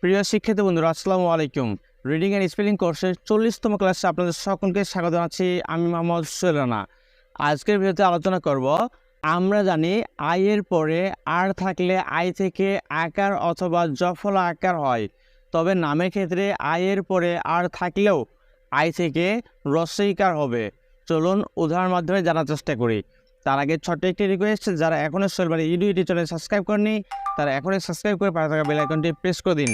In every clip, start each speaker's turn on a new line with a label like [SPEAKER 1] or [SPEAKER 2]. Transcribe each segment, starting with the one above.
[SPEAKER 1] প্রিয় শিক্ষার্থী বন্ধুরা, আসসালামু আলাইকুম। রিডিং অ্যান্ড স্পেলিং কোর্সের 40তম ক্লাসে আপনাদের সকলকে স্বাগত জানাচ্ছি। আমি মোহাম্মদ সোহেল রানা। আজকের ভিডিওতে আলোচনা করব, আমরা জানি আই এর পরে আর থাকলে আই থেকে আকার অথবা জফলা আকার হয়, তবে নামের ক্ষেত্রে আই এর পরে আর থাকলেও আই থেকে রস্বইকার হবে। চলুন উদাহরণের মাধ্যমে জানার চেষ্টা করি। তার আগে ছোট্ট একটি রিকোয়েস্ট, যারা এখনও সোহেল বাড়ি ইউটিউব চ্যানেল সাবস্ক্রাইব করেনি তারা এখনই সাবস্ক্রাইব করে পাশে থাকা বেল আইকনটি প্রেস করে দিন,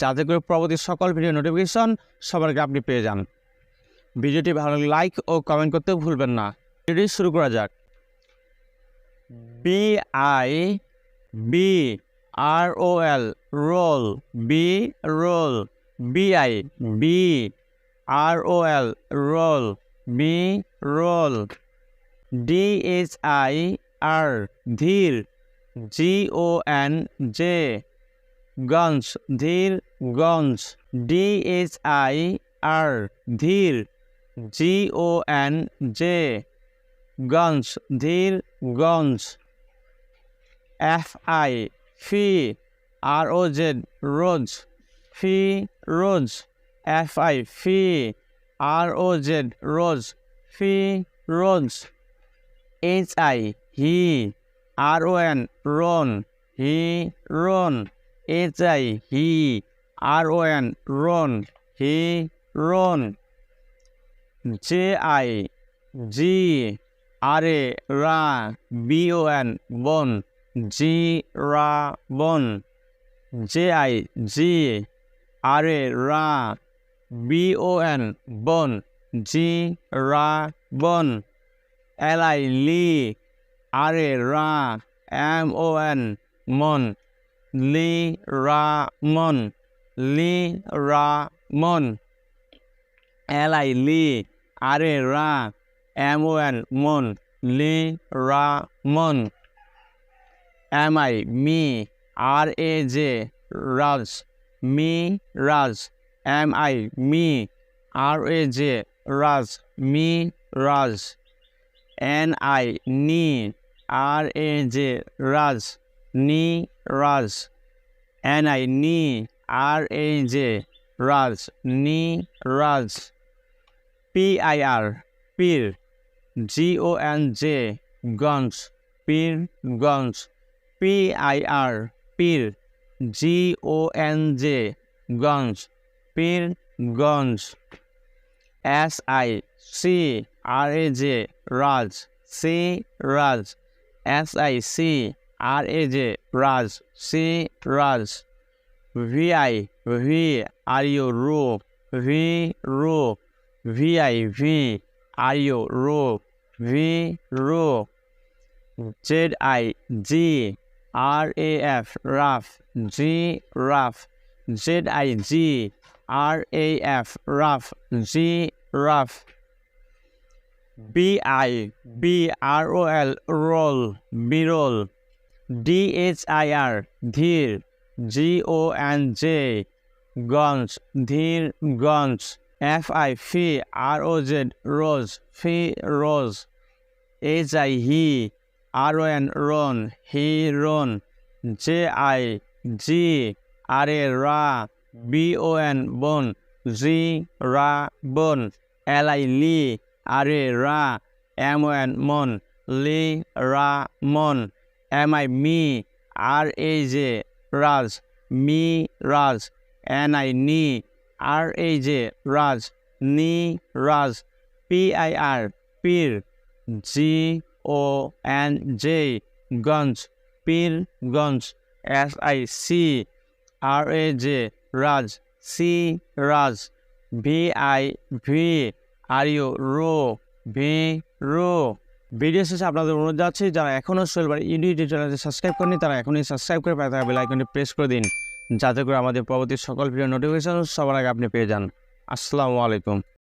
[SPEAKER 1] যাতে করে পরবর্তী সকল ভিডিও নোটিফিকেশন সবার আগে আপনি পেয়ে যান। ভিডিওটি ভালো লাগলে লাইক ও কমেন্ট করতেও ভুলবেন না। ভিডিওটি শুরু করা যাক। BIBROL রোল, বি রোল, BIBROL রোল, বি রোল, DHIR ধীর, GONJ গঞ্জ, ধীর গঞ্জ, DHIR ধীর, GONJ গঞ্জ, ধীর গঞ্জ, FI ফি, ROZ রোজ, ফি রোজ, FI ফি, ROZ রোজ, ফি রোজ, HI হি, RON রন, হি রন, HI হি, RON রন, হি রন, JI জি, RA রা, BON বন, জি রা বন, JI জি, RA রা, BON বন, জি রা বন, LI লি, RA রা, MON মন, লি রা মন, লি রা মন, LI লি, RA রা, MON মন, লি রা মন, MI মি, RAJ রাজ, মি রাজ, MI মি, RAJ রাজ, মি রাজ, NI নি, RAJ রাজ, নি রাজ, NI নি, RAJ রাজ, নি রাজ, PIR পীর, GONJ গঞ্জ, পীর গঞ্জ, PIR পীর, GONJ গঞ্জ, পীর গঞ্জ, SI সি, RAJ রাজ, সি রাজ, SI সি, RAJ রাজ, সি রাজ, VI ভি, RU রো, ভি রো, VI ভি, RU রো, ভি রো, ZI জি, RAF রাফ, জি রাফ, ZI জি, RAF রাফ, জি রাফ, BIBROL রোল, বিরল, DHIR ধীর, GONJ গঞ্জ, ধীর গঞ্জ, FI ফি, ROZ রোজ, ফি রোজ, HI হি, RON রন, হি রন, JI জি, RA রা, BON বন, জি রা বন, LI লি, RA রা, MON মন, লি রা মন, MI মি, RAJ রাজ, মি রাজ, NI নি, RAJ রাজ, নি রাজ, PIR পীর, GONJ গঞ্জ, পীর গঞ্জ, SI সি, RAJ রাজ, সি রাজ, VI ভি, RU রো, ভি রো। ভিডিও শেষে আপনাদের অনুরোধ যাচ্ছে, যারা এখনও সোহেল বাড়ি ইউটিউব চ্যানেলটি সাবস্ক্রাইব করেনি তারা এখনই সাবস্ক্রাইব করে পাশে থাকা বেল আইকনটি প্রেস করে দিন, যাতে করে আমাদের পরবর্তী সকল ভিডিও নোটিফিকেশন সবার আগে আপনি পেয়ে যান। আসসালামু আলাইকুম।